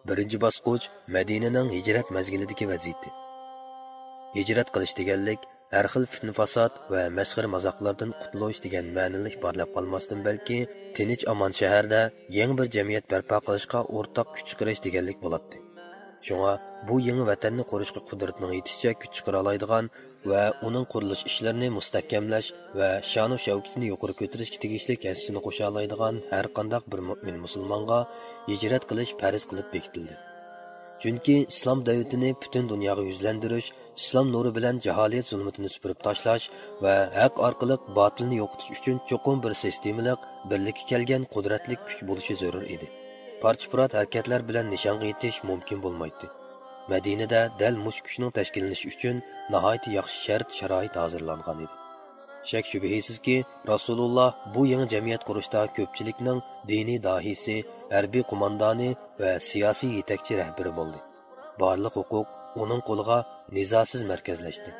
Birinchi bosqich Madinaning hijrat mazgilidagi vaziyati. Hijrat qilish deganlik har xil fitna-fasod va mashg'ir mazoqlardan qutulish degan ma'nili iboralab qolmasdan balki tinch omon shaharda yangi bir jamiyat barpo qilishga o'rtoq kuch chiqarish deganlik bo'ladi. Shunga bu yangi vatanni qurishga qudratning yetishicha kuch chiqara oladigan va uning qurilish ishlarini mustahkamlash va sha'nu shavkatini yuqori ko'tarishga tegishli hissini qo'sha oladigan har qanday bir mu'min musulmonga hijrat qilish farz qilib bekitildi. Chunki islom davlatini butun dunyoga yuzlantirish, islom nuri bilan jaholiyat zulmatini supurib tashlash va haq orqali botilni yo'qotish uchun cho'qim bir sistemalik, birlikka kelgan qudratli kuch bo'lishi zarur edi. Parcha-purat harakatlar bilan nishonga yetish mumkin bo'lmaydi. Madinada dal mush kuchning tashkillanishi uchun nihoyat yaxshi shart-sharoit hozirlangan edi. Shak shubhisizki, Rasululloh bu yangi jamiyat qurishda ko'pchilikning diniy dohisi, harbiy qo'mondoni va siyosiy yetakchi rahbari bo'ldi. Barliq huquq uning qo'liga nizosiz markazlashdi.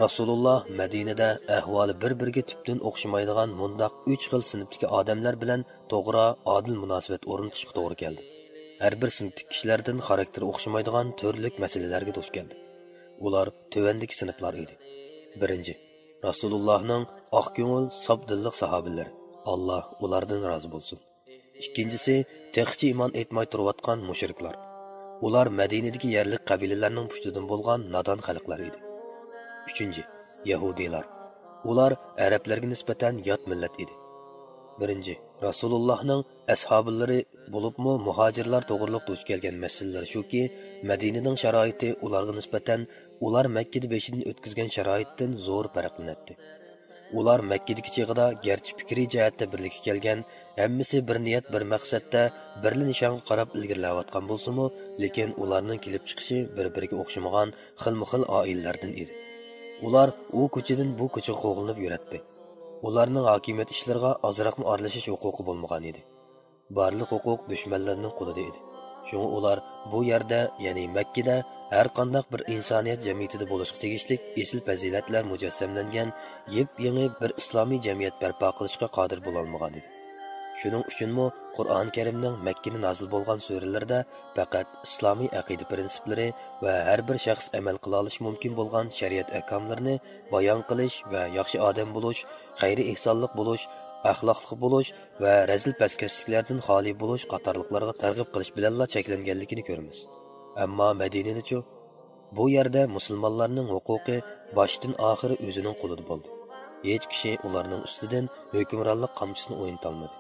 Rasululloh Madinada ahvoli bir-biriga tubdan o'xshamaydigan mundaq 3 xil sinfdagi odamlar bilan to'g'ri, odil munosabat o'rnatishga to'g'ri keldi. Har bir sinfdagi kishilardan xarakteri o'xshamaydigan turli masalalarga duch keldi. Ular tövandagi sinflar edi. Birinchi, Rasulullohning oq ko'ngil, sof dilliq sahobalari. Alloh ulardan rozi bo'lsin. Ikkinchisi, texchi iymon etmay turayotgan mushriklar. Ular Madinadagi yerlik qabilalarning pushtidan bo'lgan nodon xalqlar edi. Üçüncü, Yahudiler. Ular Araplarga nisbatan yot millat edi. Birinci, Rasulullahning ashablari bo'libmi muhojirlar to'g'riliq duch kelgan masalalar shuki, Madinaning sharoiti ularga nisbatan ular Makkada beshidan o'tkazgan sharoitdan zo'r farqlanadi. Ular Makkadagi chig'ida garchi fikriy jihatda birlikka kelgan, hammasi bir niyat, bir maqsadda, birli nishonga qarab ilgarilayotgan bo'lsa-mu, lekin ularning kelib chiqishi bir-biriga o'xshamagan xilma-xil oilalardan edi. Ular u ko'chadan bu ko'chaga qo'g'ilib yuradi. Ularning hokimiyat ishlariga ozroqmi aralashish huquqi bo'lmagan edi. Barliq huquq dushmanlarning qo'lida edi. Shunga ular bu yerda, ya'ni Makkada har qanday bir insoniyat jamiyatida bo'lishga tegishli esil fazilatlar mujassamlangan yep-yangi bir islomiy jamiyat barpo qilishga qodir bo'la olmagan edi. Shuning uchunmi Qur'on Karimning Makkada nozil bo'lgan suralarida faqat islomiy aqida prinsiplari va har bir shaxs amal qila olishi mumkin bo'lgan shariat ahkomlarini bayon qilish va yaxshi odam bo'lish, xayri ihsonlik bo'lish, axloqli bo'lish va razil pastkashliklardan xoli bo'lish qatorliqlarga targ'ib qilish bilanla cheklanganligini ko'ramiz. Ammo Madinada-chi, bu yerda musulmonlarning huquqi boshdan oxiri o'zining qo'lida bo'ldi. Hech kishi ularning ustidan hukmronlik qamchisini o'ynata olmadi.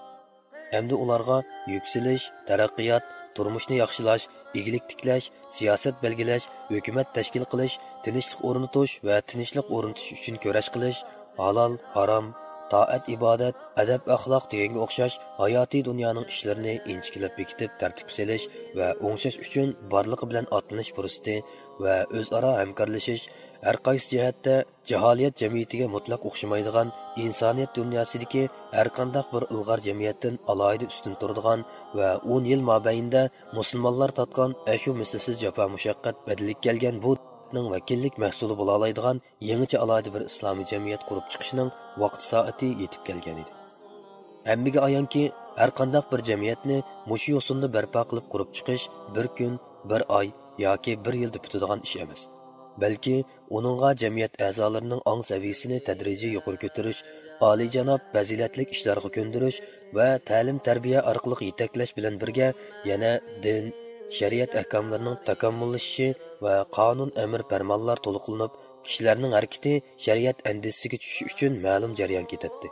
Hamda ularga yükselish, taraqqiyot, turmushni yaxshilash, igilik tiklash, siyosat belgilash, hukumat tashkil qilish, tinchlik o'rnatish va tinchlik o'rnatish uchun kurash qilish, halol, harom, toat, ibodat, adab, axloq deganga o'xshash hayotiy dunyoning ishlarini inchikilab bekitib tartib solish va o'ngshash uchun barliqi bilan otlanish fursati va o'zaro hamkorlashish har qaysi jihatda jaholiyat jamiyatiga mutlaq o'xshamaydigan insoniyat dunyosidagi har qanday bir ilg'or jamiyatdan alohida ustun turadigan va 10 yil mobaynida musulmonlar tatgan ashu mislsiz jafo mushaqqat badalik kelgan bu ning vakillik mahsuli bo'la oladigan yangicha alohida bir islomiy jamiyat qurib chiqishning vaqti soati yetib kelgan edi. Hammaga ayonki, har qanday bir jamiyatni mushu yo'sinda barpo qilib qurib chiqish bir kun, bir oy yoki bir yilda bitadigan ish emas. Balki uningga jamiyat a'zolarining ong saviyasini tadrijiy yuqori ko'tarish, oliyjanob fazilatlik ishlarga ko'ndirish va ta'lim-tarbiya orqali yetaklash bilan birga yana din, shariat ahkomlarining takomillashishi va qonun amr farmonlar to'liqlanib, kishilarning harakati shariat andisiga tushishi uchun ma'lum jarayon ketadi.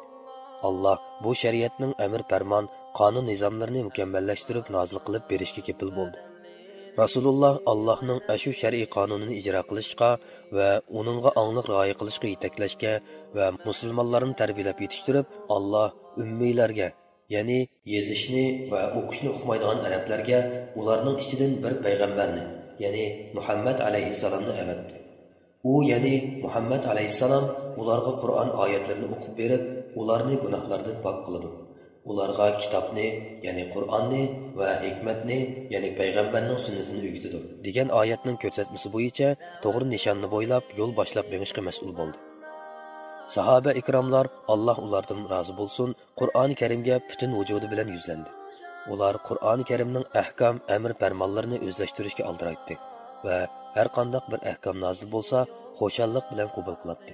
Alloh bu shariatning amr farmon, qonun nizomlarini mukammallashtirib nozil qilib berishga kepil bo'ldi. Rasululloh Allohning ashu shar'iy qonunini ijro qilishga va uningga onglik rioya qilishga yetaklashga va musulmonlarni tarbiyalab yetishtirib, Alloh ummiylarga, ya'ni yezishni va o'qishni o'qimaydigan arablarga ularning ichidan bir payg'ambarni, ya'ni Muhammad alayhissalomni avatdi. U, ya'ni Muhammad alayhissalom ularga Qur'on oyatlarini o'qib berib, ularni gunohlardan pok qiladi. Ularga kitobni, ya'ni Qur'onni va hikmatni, ya'ni payg'ambarning sunnatini o'rgatadi degan oyatning ko'rsatmasi bo'yicha to'g'ri nishonni bo'ylab yo'l boshlab mengishga mas'ul bo'ldi. Sahaba ikromlar, Alloh ulardan rozi bo'lsin, Qur'oni Karimga butun vujudi bilan yuzlandi. Ular Qur'oni Karimning ahkam, amr farmonlarini o'zlashtirishga aldiraydi va har qanday bir ahkam nozil bo'lsa, xo'shallik bilan qabul qiladi.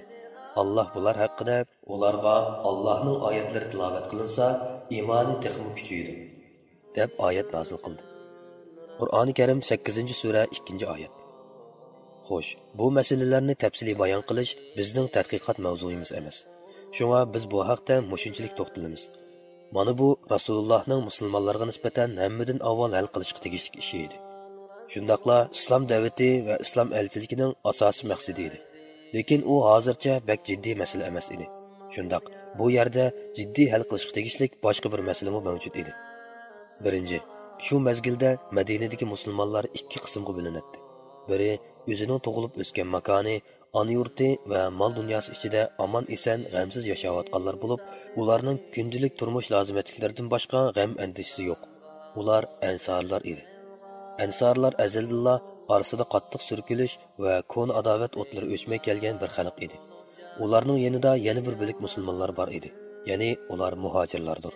Allah bular haqida ularga Allohning oyatlari tilovat qilinsa, iymoni texmi kuchaydi deb oyat nozil qildi. Qur'oni Karim 8-sura 2-oyat. Xo'sh, bu masalalarni tafsiliy bayon qilish bizning tadqiqot mavzuyimiz emas. Shunga biz bu haqda mushunchalik to'xtalamiz. Mana bu Rasulullohning musulmonlarga nisbatan hammadan avval hal qilishga tegishli ishi edi. Shundaqla islom da'vati va islom elchiligining asosiy maqsadi edi. Lekin u hozircha bak jiddiy masala emas edi. Shundaq, bu yerda jiddiy hal qilishga tegishli boshqa bir masala mavjud edi. Birinchi, shu mezgilda Madinadagi musulmonlar ikki qismga bo'linadi. Biri o'zining tug'ilib o'sgan makoni, ona yurti va mol dunyosi ichida omon-eson, g'amsiz yashayotganlar bo'lib, ularning kundalik turmush lozimliklaridan boshqa g'am andishisi yo'q. Ular ansorlar edi. Ansorlar azaldillah orasida qattiq surkilish va kon adovat o'tlari o'chmay kelgan bir xalq edi. Ularning yanida yana bir bilik musulmonlar bor edi. Ya'ni ular muhojirlardir.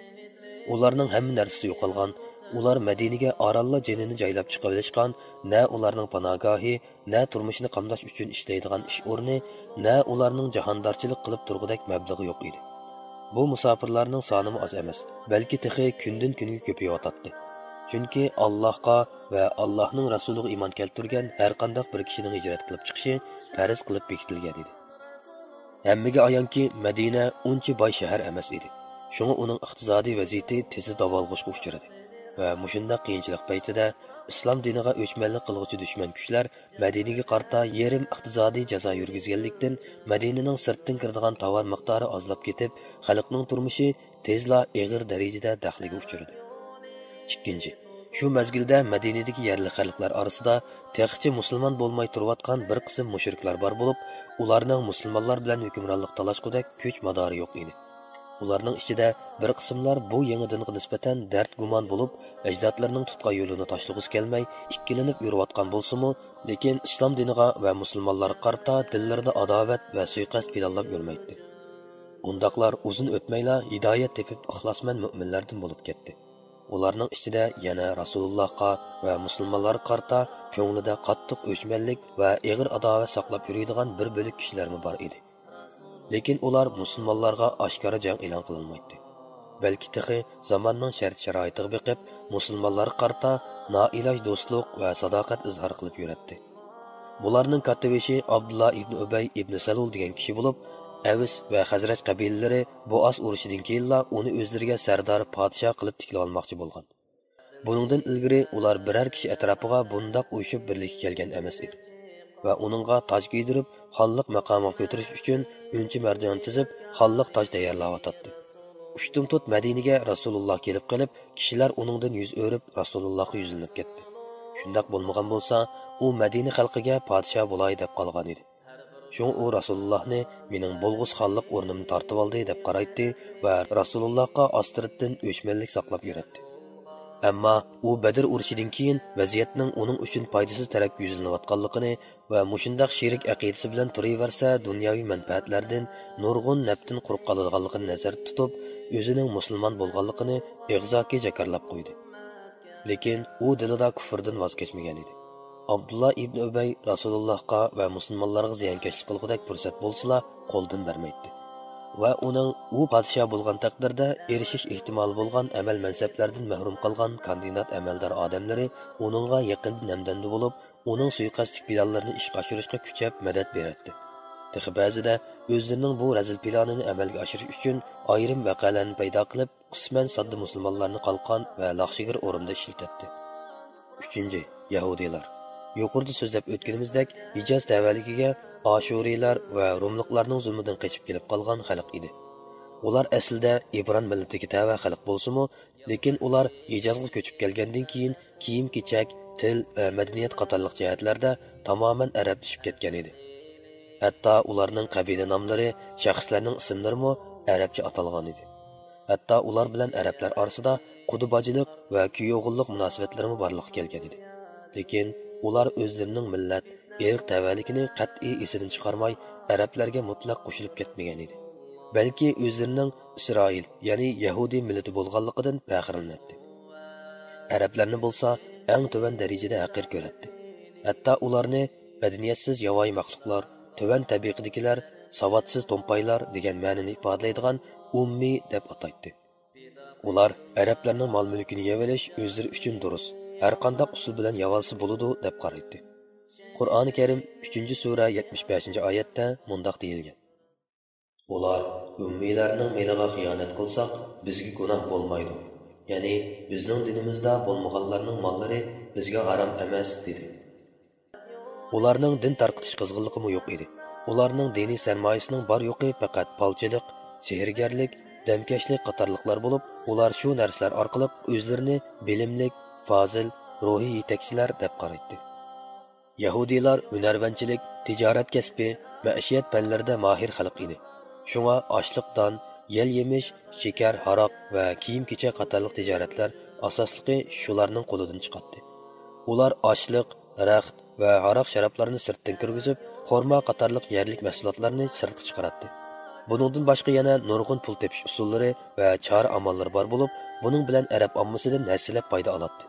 Ularning hamma narsasi yo'qolgan. Ular Madinaga oralla jinini joylab chiqib olishgan, na ularning panogohi, na turmushini qamdash uchun ishlaydigan ish o'rni, na ularning jahondorchilik qilib turg'idek mablag'i yo'q edi. Bu musofirlarning soni oz emas, balki texi kundan kunga ko'payotdi. Chunki Allohga va Allohning rasuliga iymon keltirgan har qanday bir kishining hijrat qilib chiqishi farz qilib bekitilgan edi. Hammaga ayonki Madina uncha boy shahar emas edi. Shunga uning iqtisodiy vaziyati tezda davolg'ishga uchradi. Va mushunda qiyinchilik paytida islom diniga o'chmanlik qilg'uvchi dushman kuchlar Madinaga qarta yerim iqtisodiy jazo yurgizganlikdan Madinaning sirtdan kiradigan tovar miqdori ozlab ketib, xalqning turmushi tezla og'ir darajada daxliga uchradi. Ikkinchi, shu mezgilda Madinadagi yerli xalqlar orasida texchi musulmon bo'lmay turayotgan bir qism mushriklar bor bo'lib, ularning musulmonlar bilan hukmronlik talashqudek kuch madori yo'q edi. Ularning ichida bir qismlar bu yangi dinga nisbatan dard gumon bo'lib, ajdodlarning tutgan yo'lini tashlag'isi kelmay, ikkilanib yurayotgan bo'lsa-mu, lekin islom diniga va musulmonlarga qarta dillarida adovat va suiqasd planlab yurmaydi. Undaqlar uzun o'tmayla hidoyat tepib ixlosmand mu'minlardan bo'lib ketdi. Ularning ichida yana Rasulullohga va musulmonlarga qarta ko'nglida qattiq o'chmanlik va og'ir adovat saqlab yuradigan bir bo'lik kishilarmi bor edi. Lekin ular musulmonlarga oshkora jang e'lon qilinmaydi. Balki texi zamonning shart-sharoitiga beqib, musulmonlarga qarta noiloj do'stlik va sadoqat izhor qilib yuradi. Bularning kattavishi Abdullah ibn Ubay ibn Salul degan kishi bo'lib, Avis va Xazraj qabilalari Boas urushidan keyinla uni o'zlariga sardor podshoh qilib tiklab olmoqchi bo'lgan. Buningdan ilgari ular biror kishi atrofiga bundoq uyushib birlikka kelgan emas edi. Va uningga toj kiydirib, xonlik maqomiga ko'tarish uchun uncha marjon tizib, xonlik toj tayyorlayotdi. Ushtum tut Madinaga Rasululloh kelib qolib, kishilar uningdan yuz o'rib Rasulullohga yuzlanib ketdi. Shundaq bo'lmagan bo'lsa, u Madina xalqiga podshoh bo'lay deb qolgan edi. Shun u Rasulullohni mening bo'lg'us xonlik o'rnimni tortib oldi deb qaraydi va Rasulullohga ostiritdan o'chmanlik saqlab yuradi. Ammo u Badr urushidan keyin vaziyatning uning uchun foydasiz tarafga yuzlanayotganligini va mushundaq shirik aqidasi bilan turaversa dunyoviy manfaatlardan nurg'un naftin quruq qoladiganligini nazarda tutib, o'zining musulmon bo'lganligini ig'zoki jakarlab qo'ydi. Lekin u dilida kufrdan voz kechmagan edi. Abdullah ibn Ubay Rasulullohga va musulmonlarga ziyonkashlik qilgudek fursat bo'lsa, qo'ldan bermaydi. Va uning u podshoh bo'lgan taqdirda erishish ehtimoli bo'lgan amal mansablardan mahrum qolgan kandidat amaldor odamlari uningga yaqindan namdandi bo'lib, uning suiqasdlik planlarini ishga oshirishga kuchab madad beradi. Texi ba'zida o'zlarining bu razil planini amalga oshirish uchun ayrim vaqalarni paydo qilib, qisman sodda musulmonlarni qalqon va laqshigir o'rinda ishlatadi. 3. Yahudiylar. Yuqorida so'zlab o'tganimizdek, Hijoz tavaligiga Ashuriylar va Rumliqlarning zulmidan qochib kelib qolgan xalq edi. Ular aslida Ibron millatiga tava xalq bo'lsa-mu, lekin ular Hijozga ko'chib kelgandan keyin kiyim-kechak, til va madaniyat qatorliq jihatlarda tamoman arablashib ketgan edi. Hatto ularning qabila nomlari, shaxslarning ismlari mo arabcha atalgan edi. Hatto ular bilan arablar orasida qudubajilik va kuyovg'illik munosabatlari borliq kelgan edi. Lekin ular o'zlarining millat, irq tavalligini qat'iy esidan chiqarmay, arablarga mutlaq qo'shilib ketmagan edi. Balki o'zlarining Isroil, ya'ni Yahudi millati bo'lganligidan faxrlanadi. Arablarni bo'lsa eng tuvan darajada haqir ko'radi. Hatto ularni madaniyatsiz yovvoyi maxluqlar, tuvan tabiqadagilar, savodsiz to'mpaylar degan ma'noni ifodalaydigan ummiy deb ataydi. Ular arablarning mol-mulkini yevilish o'zlari uchun durust, har qanday usul bilan yavalsa bo'ladi deb qaraydi. Qur'oni Karim 3-sura 75-oyatda mundaq deyilgan: Ular ummiylarning meliga xiyonat qilsak, bizga gunoh bo'lmaydi. Ya'ni bizning dinimizda bo'lmaganlarning mollari bizga harom emas dedi. Ularning din tarqitish qizg'inligi yo'q edi. Ularning diniy sarmoyasining bor yo'qi faqat palchilik, sehrgarlik, damkashlik qatorliqlar bo'lib, ular shu narsalar orqali o'zlarini bilimlik, fozil, ruhiy yetakchilar deb qaraydi. Yahudiylar hunarvanchilik, tijorat kasbi, maishat fanlarida mahir xalq edi. Shunga ochliqdan, yel yemish, shakar, haroq va kiyim-kecha qatorliq tijoratlar asosligi shularning qo'lidan chiqadi. Ular ochliq, raxt va haroq sharoblarni sirtdan kirgizib, xorma qatorliq yerlik mahsulotlarni sirtga chiqaradi. Buningdan boshqa yana nurg'un pul tepish usullari va chora amallar bor bo'lib, buning bilan arab ommasidan hasilab foyda oladi.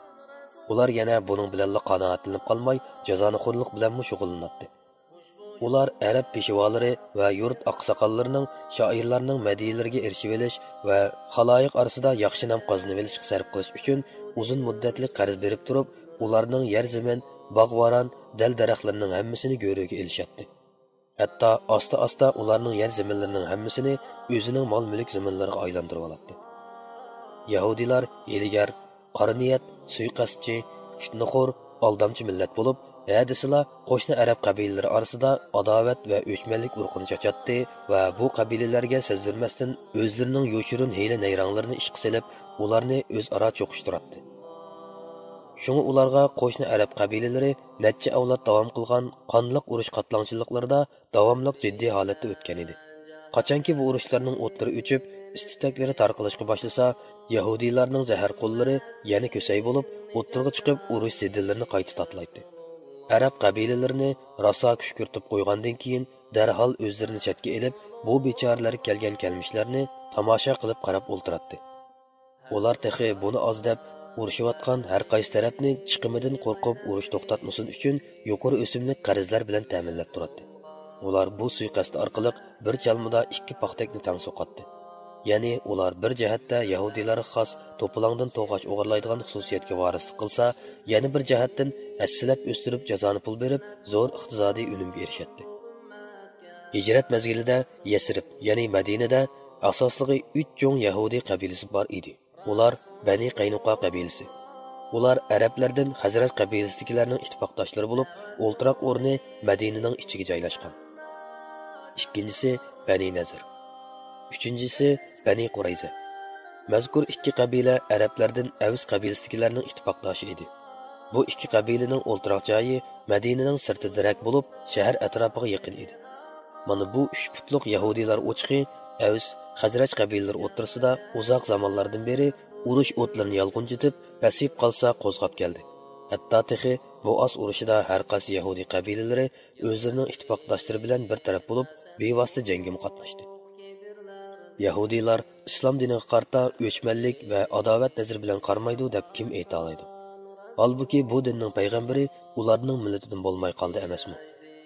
Ular yana buning bilan qanoatlanib qolmay, jazonixo'rlik bilan shug'ullanadi. Ular arab peshvolari va yurt oqsoqollarining, shoirlarning madhiyalariga erishib olish va xaloyiq orasida yaxshi nom qozonib olishga sarf qilish uchun uzun muddatli qarz berib turib, ularning yer zamin, bog'varon, dal-daraxtlarning hammasini go'riga elishadi. Hatto asta-asta ularning yer zaminlarining hammasini o'zining mol-mulk zaminlariga aylantirib oladi. Yahudiylar hiylagar, qora niyat, suiqasdchi, fitnaxo'r, aldamchi millat bo'lib, hadislar qo'shni arab qabilalari orasida adovat va o'chmanlik urqini chachatdi va bu qabilalarga sezdirmasdan o'zlarining yo'shirun hiyla-nayranglarini ishqa silib, ularni o'zaro cho'qishtiradi. Shunga ularga qo'shni arab qabilalari necha avlod davom qilgan qonliq urush qatlangchiliklarida davomli jiddiy holatda o'tgan edi. Qachonki bu urushlarning o'tlari o'chib, istitaklari tarqalishga boshlasa, yahudiylarning zahar qo'llari yana ko'say bo'lib, o'ttirga chiqib urush zidillarini qayta tatlaydi. Arab qabilalarini raso kuch kiritib qo'ygandan keyin darhol o'zlarini chetga elib, bu bechoralar kelgan kelmishlarni tomosha qilib qarab o'ltiradi. Ular texi buni oz deb urushayotgan har qaysi tarafni chiqimidan qo'rqib urush to'xtatmasin uchun yuqori o'simli qarzlar bilan ta'minlab turadi. Ular bu suiqasd orqali bir chalmada ikki paxtakni tang so'qatdi. Ya'ni ular bir jihatda yahudiylarga xos to'polondan to'g'ach o'g'irlaydigan xususiyatga varislik qilsa, yana bir jihatdan assilab o'stirib jazoni pul berib, zo'r iqtisodiy unumga erishadi. Hijrat mezgilida Yasrib, ya'ni Madinada asosligi 3 cho'ng yahudiy qabilasi bor edi. Ular Bani Qaynuqa qabilasi. Ular arablardan Hazrat qabilasidagilarning ittifoqdoshlari bo'lib, o'ltiroq o'rni Madinaning ichiga joylashgan. Ikkinchisi Bani Nazir. Üçüncüsü Bani Qurayza. Mazkur ikki qabila arablardan Avs qabilasidagilarning ittifoqdoshi edi. Bu ikki qabilaning o'ltiroq joyi Madinaning sirtidarak bo'lib, shahar atrofiga yaqin edi. Mana bu 3 putluq yahudiylar o'chqi Avs, Hazraj qabilalari o'rtasida uzoq zamonlardan beri urush o'tlarini yolg'onchitib, pasib qolsa qo'zg'ab keldi. Hatto texi bu os urushida har qaysi yahudiy qabilalari o'zlarining ittifoqdoshlari bilan bir taraf bo'lib, bevosita jangga qatnashdi. Yahudiylar islom diniga qarta o'chmanlik va adovat nazar bilan qarmaydi deb kim ayta oladi? Halbuki bu dinning payg'ambari ularning millatidan bo'lmay qoldi emasmi?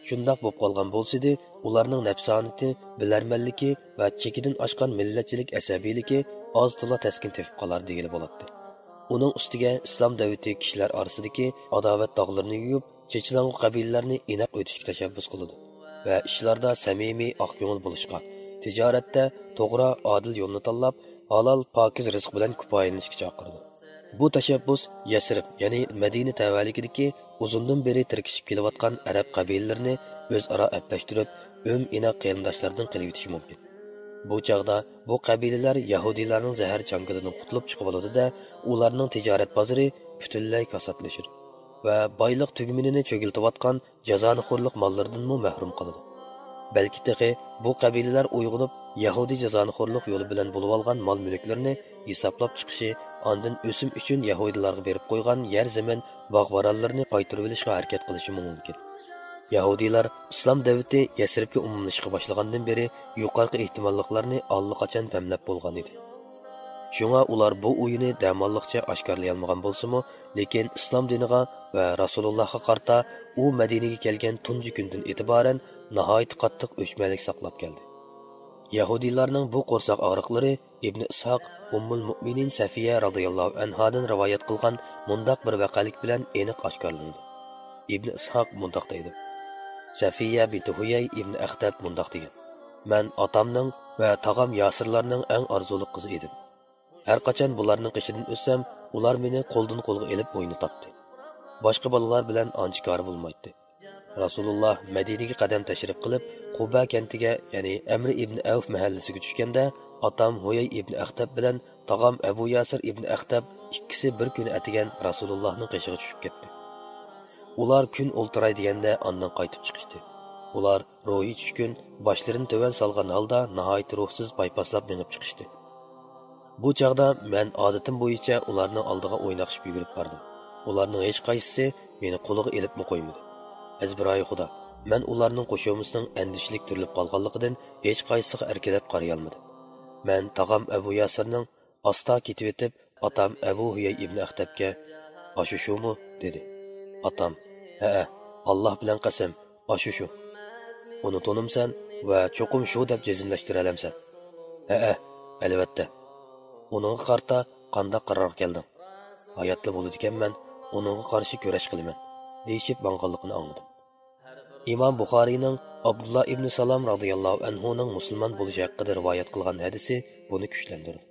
Shundoq bo'lib qolgan bo'lsa-da, ularning nafsoniyati, bilarmanligi va chekidan oshgan millatchilik asabiyligi oz to'la taskin tepib qolar degili bo'ladi. Uning ustiga islom davlati kishilar orasidagi adovat dog'larini yuyib, chechlang'u qabilalarni inoq o'tishga tashabbus qiladi va ishlarda samimiy, oqko'ngil bo'lishga, tijoratda to'g'ri, adil yo'lni tanlab, halol, pokiz rizq bilan kifoyalanishga chaqirdi. Bu tashabbus Yasrib, ya'ni Madina tavalligidagi uzundan beri tirkishib kelayotgan arab qabilalarini o'zaro aplashtirib, inoq qarindoshlardan qilib o'tishi mumkin. Bu chaqda bu qabilalar yahudiylarning zahar chanqilidan qutulib chiqib oladi-da, ularning tijorat bozori butunlay kasatlashir va boylik tugminini cho'giltayotgan jazonixo'rlik mollaridan mahrum qoladi. Balki texi bu qabilalar uyg'unib yahudi jazonixo'rlik yo'li bilan bo'lib olgan mol-mulklarni hisoblab chiqishi, ondan o'sim uchun yahudilarga berib qo'ygan yer zamin, bog'-baronlarni qaytarib olishga harakat qilishi mumkin. Yahudiylar islom davlati Yasribga umumlashishga boshlagandan beri yuqorqi ehtimolliklarni allaqachon famlab bo'lgan edi. Shunga ular bu o'yini damonliqcha oshkorlay olmagan bo'lsa-mu, lekin islom diniga va Rasulullohga qarta u Madinaga kelgan tunji kundan e'tiboran nihoyat qattiq o'chmalik saqlab keldi. Yahudiylarning bu qo'rsoq og'riqlari Ibn Ishoq Ummul Mu'minin Safiya radhiyallohu anhadan rivoyat qilgan mundaq bir vaqalik bilan aniq oshkorlandi. Ibn Ishoq mundaq deydi: Safiya bint Huyay ibn Akhtab mundaq degan: "Men otamning va tog'am Yasirlarning eng arzuli qizi edim. Har qachon bularning qishidan o'tsam, ular meni qo'ldan qo'lga elib o'ynatatdi. Boshqa bolalar bilan ancha kori bo'lmaydi. Rasululloh Madinaga qadam tashrif qilib, Quba kentiga, ya'ni Amr ibn Avf mahallasiga tushganda, otam Huyay ibn Akhtab bilan tog'am Abu Yasir ibn Akhtab ikkisi bir kun atigan Rasulullohning qishig'iga tushib ketdi. Ular kun o'ltiray deganda ondan qaytib chiqishdi. Ular ro'yi tushkun, boshlarini to'van solgan holda nihoyat ruhsiz paypaslab minib chiqishdi. Bu chaqda men odatim bo'yicha ularning oldiga o'ynaqishib yugurib bordim. Ularning hech qaysisi meni qo'liga elibmi qo'ymadi. Azbiroyi Xudo, men ularning qo'shimisining andishlik turilib qolganligidan hech qaysisiga erkalab qaray olmadim. Men tog'am Abu Yasirning asta ketib etib, otam Abu Huyay ibn Akhtabga "Ashu shumi?" dedi. Otam: "Ha, Alloh bilan qasam, ashu shu. Uni tonimsan va cho'qim shu deb jazmlashtira olamsan?" "Ha, albatta. Uningga qarta qanday qaror kelding? Hayotli bo'ladi ekanman, uningga qarshi kurash qilaman" deyishib banqonligini angladim. Imom Buxoriyning Abdullah ibn Salam radhiyallohu anhuning musulmon bo'lishi haqida rivoyat qilgan hadisi buni kuchlantirdi.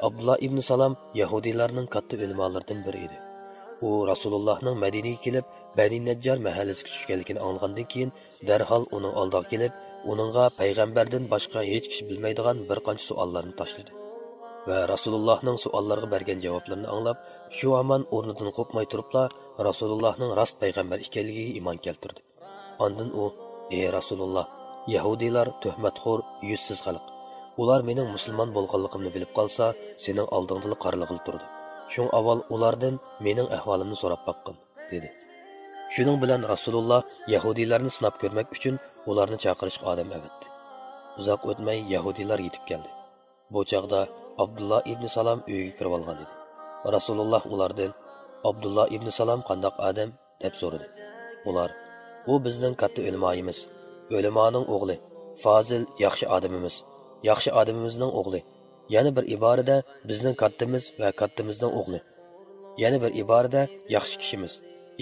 Abdullah ibn Salam Yahudiylarning katta ulamolaridan biri edi. U Rasulullohning Madinaga kelib, Bani Najjar mahallasiga tushganligini anglagandan keyin darhol uning oldiga kelib, uningga payg'ambardan boshqa hech kishi bilmaydigan bir qancha savollarni tashladi. Va Rasulullohning savollariga bergan javoblarini anglab, shu aman o'rnidan qo'pmay turibla Rasulullohning rost payg'ambar ekanligiga iymon keltirdi. Ondan u: "Ey Rasululloh, Yahudiylar tuhmatxo'r, yuzsiz xalq. Ular mening musulmon bo'lganligimni bilib qolsa, sening oldingda qarlig'il turdi. Shun avval ulardan mening ahvolimni so'rab baqqin" dedi. Shuning bilan Rasululloh Yahudiylarni sinab ko'rmak uchun ularni chaqirishga odam avatdi. Uzoq o'tmay Yahudiylar yetib keldi. Bu chaqda Abdullah ibn Salam uyiga kirib olgan edi. Rasululloh ulardan: "Abdullah ibn Salam qandoq odam?" deb so'radi. Ular: "U bizning katta ulmoyimiz, ulamoning o'g'li, fozil, yaxshi odamimiz, yaxshi odamimizning o'g'li. Yana bir iborada bizning kattamiz va kattamizning o'g'li. Yana bir iborada yaxshi kishimiz,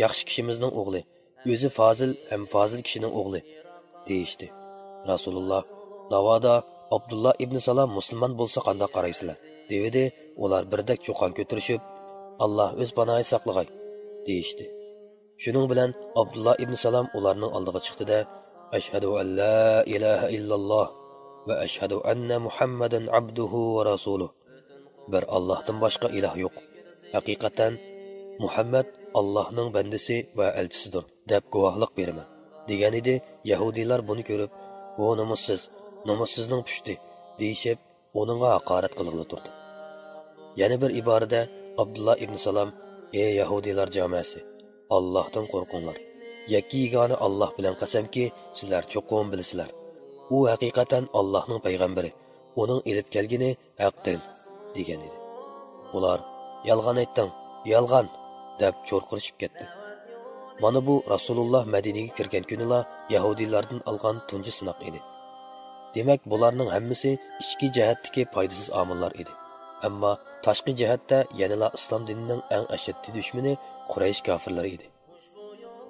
yaxshi kishimizning o'g'li, o'zi fozil ham fozil kishining o'g'li" deyishdi. Rasululloh: "Navoda Abdullah ibn Salam musulmon bo'lsa qanday qaraysizlar?" dedi. Ular birdak cho'qon ko'tarishib: "Alloh o'z panohi saqlag'ay" deyishdi. Shuning bilan Abdullah ibn Salam ularning oldiga chiqdi-da: "Ashhadu an la ilaha illalloh va ashhadu anna Muhammadan abduhu va rasuluh. Bir Allohdan boshqa iloh yo'q. Haqiqatan Muhammad Allohning bandasi va elchisidir deb guvohlik beraman" degan edi. Yahudiylar buni ko'rib: "Bu nomussiz, nomussizning pushti" deyishib, uningga haqorat qilib turdi. Yana bir iborada Abdullah ibn Salam: "Ey Yahudiylar jamoasi, Allohdan qo'rqinglar. Yakki yagona Alloh bilan qasamki, sizlar cho'qim bilasizlar. U haqiqatan Allohning payg'ambari, uning elib kelgani haqdir" degan edi. Ular: "Yolg'on aytding, yolg'on" deb cho'rqirishib ketdi. Mana bu Rasululloh Madinaga kirgan kunila Yahudiylardan olgan tunji sinoq edi. Demak, bularning hammasi ichki jihatdagi foydasiz omillar edi. Ammo tashqi jihatda yanada islom dinining eng ashaddiy dushmani Quraysh kofirlari edi.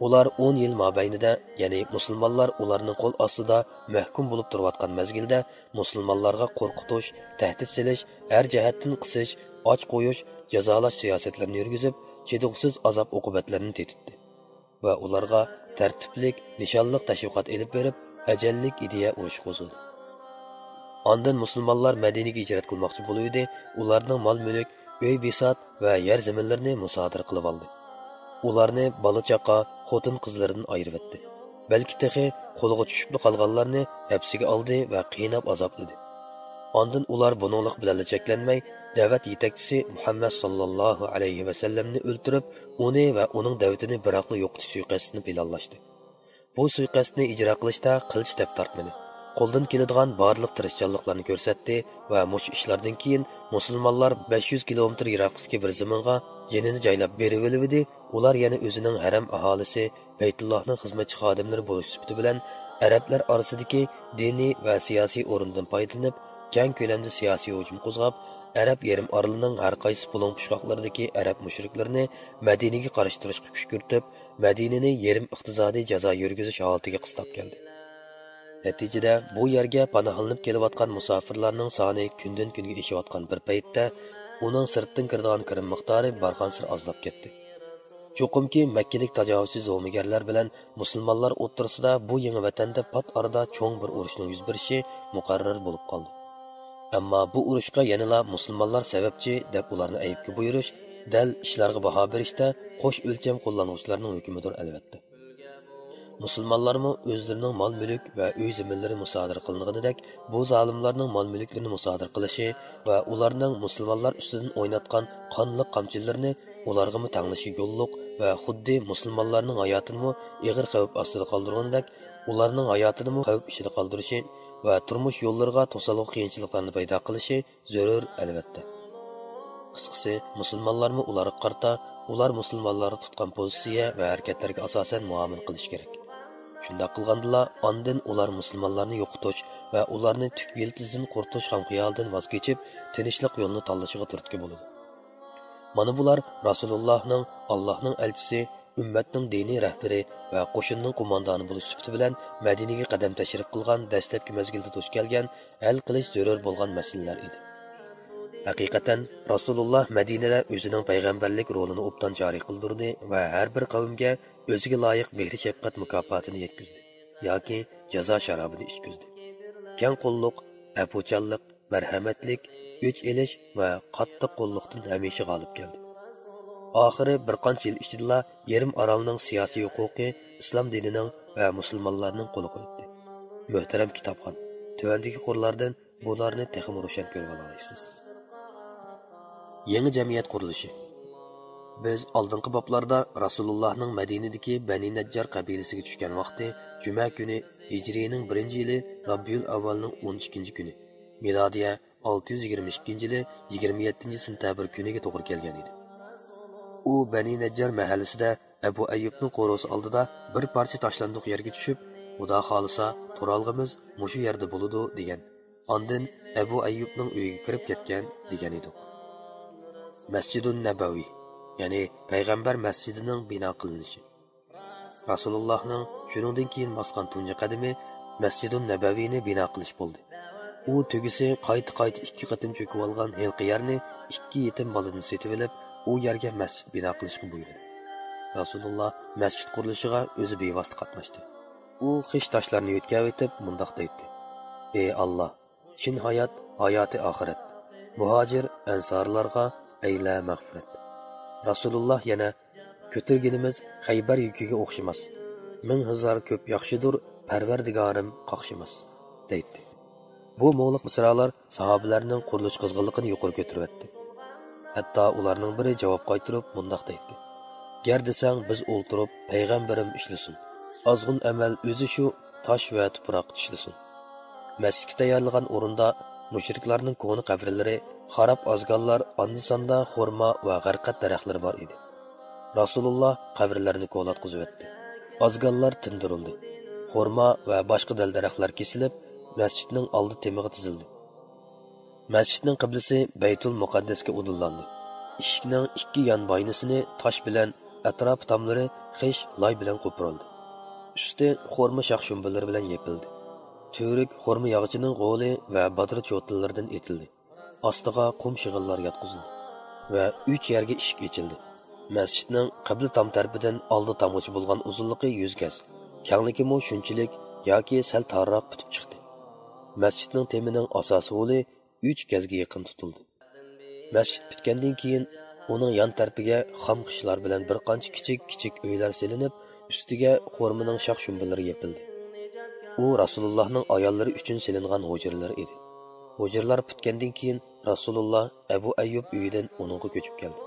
Ular 10 yil mobaynida, ya'ni musulmonlar ularning qo'l ostida mahkum bo'lib turayotgan mezgilda musulmonlarga qo'rqitish, tahdid silish, har jihatdan qisish, och qo'yish, jazolash siyosatlarini yurgizib, chedug'siz azob uqubatlarni tetitdi va ularga tartiblik, nishonliq tashviqot elib berib, ajallik ideya urush qo'zg'adi. Ondan musulmonlar Madinaga hijrat qilmoqchi bo'luvdi, ularning mol-mulk, uy-besot va yer zaminlarini musodara qilib oldi. Ularni bola-chaqa, xotin-qizlaridan ayirib etdi. Balki texi qo'liga tushib qolganlarni hapsiga oldi va qiynab azobladi. Ondan ular buninglik bilan cheklanmay, da'vat yetakchisi Muhammad sallallohu alayhi va sallamni o'ltirib, uni va uning da'vatini biroqli yo'qotish suiqasdini planlashdi. Bu suiqasdni ijro qilishda qilich deb tortmadi. Qo'ldan keladigan barliq tirishchanliklarni ko'rsatdi va mush ishlardan keyin musulmonlar 500 kilometr yiroqlikdagi bir zaminga yenini joylab berib oldi. Ular yana o'zining haram aholisi, Baytullohning xizmatchi xodimlari bo'lish sifati bilan arablar orasidagi diniy va siyosiy o'rindan foydalanib, keng ko'lamda siyosiy hujum qo'zg'ab, Arab yarim orolining har qaysi bulung pushqoqlaridagi arab mushriklarini Madinaga qarashtirishga kuch kiritib, Madinani yarim iqtisodiy jazo yurgizish holatiga qistab keldi. Natijada bu yerga panohlanib kelayotgan musofirlarning soni kundan kunga oshayotgan bir paytda uning sirtdan kiradigan kirim miqdori barqansir ozlab ketdi. Cho'qimki Makkalik tajovuzchi zo'migarlar bilan musulmonlar o'rtasida bu yangi vatanda pat arada cho'ng bir urushning yuz berishi muqarrar bo'lib qoldi. Ammo bu urushga yanada musulmonlar sababchi deb ularni aybga buyurish, dal ishlarga baho berishda qo'sh o'lcham qo'llanuvchilarning hukmidir albatta. Musulmonlarmi o'zlarining mol-mulk va uy zaminlari musodara qilinganidek, bu zolimlarning mol-mulklarini musodara qilishi va ularning musulmonlar ustidan o'ynatgan qonli qamchilarini ularga tanglishi yo'lliq va xuddi musulmonlarning hayotini ig'ir xavf ostida qoldirgandek, ularning hayotini xavf ichida qoldirishi va turmush yo'llariga to'saliq qiyinchiliklarni paydo qilishi zarur albatta. Qisqasi, musulmonlarmi ularga qarta, ular musulmonlarga tutgan pozitsiya va harakatlarga asosan muomala qilish kerak. Shunda qilgandila, ondan ular musulmonlarni yo'qotish va ularni tub yiltizdan qurtish ham xiyoldan voz kechib, tinchlik yo'lini tanlashiga turtki bo'ladi. Mana bular Rasulullohning, Allohning elchisi, ummatning diniy rahbari va qo'shinning qo'mondoni bo'lish sifati bilan Madinaga qadam tashrif qilgan dastlabki mezgilda duch kelgan, hal qilish zarur bo'lgan masalalar edi. Haqiqatan Rasululloh Madinada o'zining payg'ambarlik rolini obdan joriy qildirdi va har bir qavmga o'ziga loyiq mehr shafqat mukofotini yetkazdi yoki jazo sharobini ichkizdi. Keng qo'lliq, afuchanlik, marhamatlik, o'ch elish va qattiq qo'lliqdan hamisha g'olib keldi. Oxiri bir qancha yil ichida yarim orolning siyosiy huquqi islom dinining va musulmonlarning qo'liga o'tdi. Muhtaram kitobxon, tuvandagi qo'llardan bularni texmi ro'shan ko'rib olasizsiz. Yangi jamiyat qurilishi. Biz oldingi boblarda Rasulullohning Madinadagi Bani Najjar qabilasiga tushgan vaqti juma kuni Hijriyaning 1-yili Rabiul Avvalning 12-kuni, milodiya 622-yili 27-sentabr kuniga to'g'ri kelgan edi. U Bani Najjar mahallasida Abu Ayyubning qo'rosi oldida bir parcha tashlandiq yerga tushib, Xudo xolisa turalg'imiz mushu yerda bo'ladi degan. Ondan Abu Ayyubning uyiga kirib ketgan degan edi. Masjidun Nabaviy, ya'ni payg'ambar masjidining bino qilinishi. Rasulullohning shuningdan keyin bosgan tunji qadami Masjidun Nabaviyni bino qilish bo'ldi. U tugisi qayta-qayta 2 qatim cho'kib olgan hilqi yerni 2 yetim boladan setib olib, u yerga masjid bino qilishga buyurdi. Rasululloh masjid qurilishiga o'zi bevosita qatnashdi. U xish toshlarni yo'tkab etib mundoq deydi: "Ey Alloh, chin hayot, hayoti oxirat. Muhojir ansorlarga ayla mag'firat." Rasululloh yana: "Ko'tirginimiz Xaybar yukiga o'xshamas. 1000 hazar ko'p yaxshidir, Parvardigorim qoqshimas" deydi. Bu mo'liq misralar sahobalarning qurilish qizg'inligini yuqori ko'taribdi. Hatto ularning biri javob qaytarib mundoq deydi: "Gar desang biz o'ltirib payg'ambarim ishlasin. Ozg'un amal o'zi shu tosh va tuproq tishlasin." Masjidga tayyorlagan o'rinda mushriklarning ko'ni qabrlari, xarob ozganlar, andisonda xurmo va g'arqat daraxtlari bor edi. Rasululloh qabrlarni ko'latqizib o'tdi. Ozganlar tindirildi. Xurmo va boshqa dal-daraxtlar kesilib, masjidning oldi temiga tizildi. Masjidning qiblasi Baytul Muqaddasga udullandi. Eshikning 2 yon boynasini tosh bilan, atrof tomlari xish loy bilan qo'pirildi. Usti xurmo shox-shumbulari bilan yepildi. Türk xurmo yog'chining g'oli va badr cho'tillaridan etildi. Ostiga qum shig'illar yotqizildi va 3 yerga eshik ochildi. Masjidning qibla tom tarafidan oldi tomgacha bo'lgan uzunligi 100 gaz. Kengligi mo shunchalik yoki sal tarroq bitib chiqdi. Masjidning temining asosi g'oli 3 gazga yaqin tutildi. Masjid bitgandan keyin uning yon tarafiga xom qishlar bilan bir qancha kichik uylar selinib, ustiga xurmoning shox-shumbulari yepildi. U Rasulullohning ayollari uchun selingan hujralar edi. Hujralar bitgandan keyin Rasululloh Abu Ayyub uyidan uningga ko'chib keldi.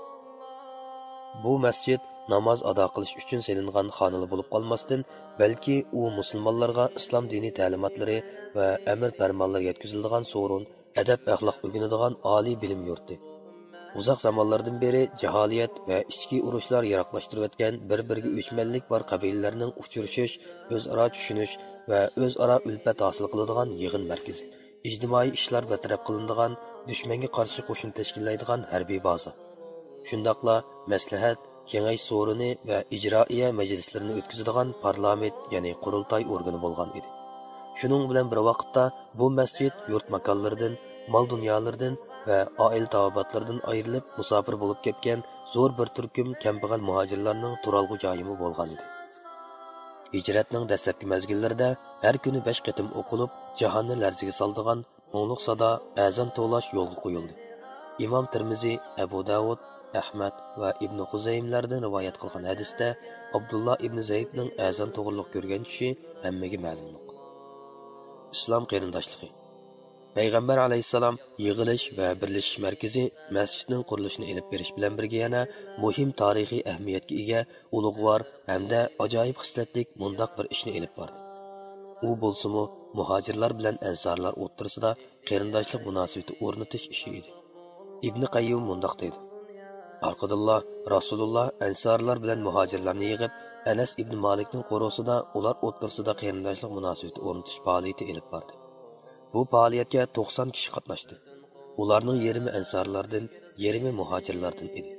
Bu masjid namoz ado qilish uchun selingan xonali bo'lib qolmasdan, balki u musulmonlarga islom diniy ta'limotlari va amr farmonlar yetkaziladigan so'rin adab axloq o'rganadigan oliy bilim yurti. Uzoq zamonlardan beri jaholiyat va ichki urushlar yiroqlashtirayotgan bir-biriga o'chmanlik bor qabilalarning uchrashish, o'zaro tushunish va o'zaro ulfat hosil qiladigan yig'in markazi. Ijtimoiy ishlar bartaraf qilinadigan, dushmanga qarshi qo'shin tashkillaydigan harbiy baza. Shundaqla maslahat, kengash so'rini va ijroiya majlislarini o'tkazadigan parlament, ya'ni qurultoy organi bo'lgan edi. Shuning bilan bir vaqtda bu masjid yurt makonlaridan, mol dunyolardan va oila tavobatlardan ayrilib musofir bo'lib ketgan zo'r bir turkum kambag'al muhojirlarning turalg'u joyi bo'lgan edi. Hijratning dastlabki mezgillarida har kuni 5 qatim o'qilib, jahonni larzaga soldigan o'nliq sado azon to'lash yo'lga qo'yildi. Imom Tirmiziy, Abu Davud, Ahmad va Ibn Xuzaymlardan rivoyat qilgan hadisda Abdullah ibn Zaydning azon to'g'riliq ko'rgan tushi hammaga ma'lumdir. Islom qarindoshligi. Payg'ambar alayhisalom yig'ilish va birlashish markazi masjidning qurilishini olib berish bilan birga yana muhim tarixiy ahamiyatga ega ulug'vor hamda ajoyib xislatlik mundaq bir ishni olib bordi. U bo'lsa-mu muhojirlar bilan ansorlar o'rtasida qarindoshlik munosabati o'rnatish ishi edi. Ibn Qayyum mundaq dedi: Arqadalloh Rasululloh ansorlar bilan muhojirlarni yig'ib, Anas ibn Malikning qo'rosida ular o'rtasida qarindoshlik munosabati o'rnatish faoliyati olib bordi. Bu faoliyatga 90 kishi qatnashdi. Ularning yarmi ansorlardan, yarmi muhojirlardan edi.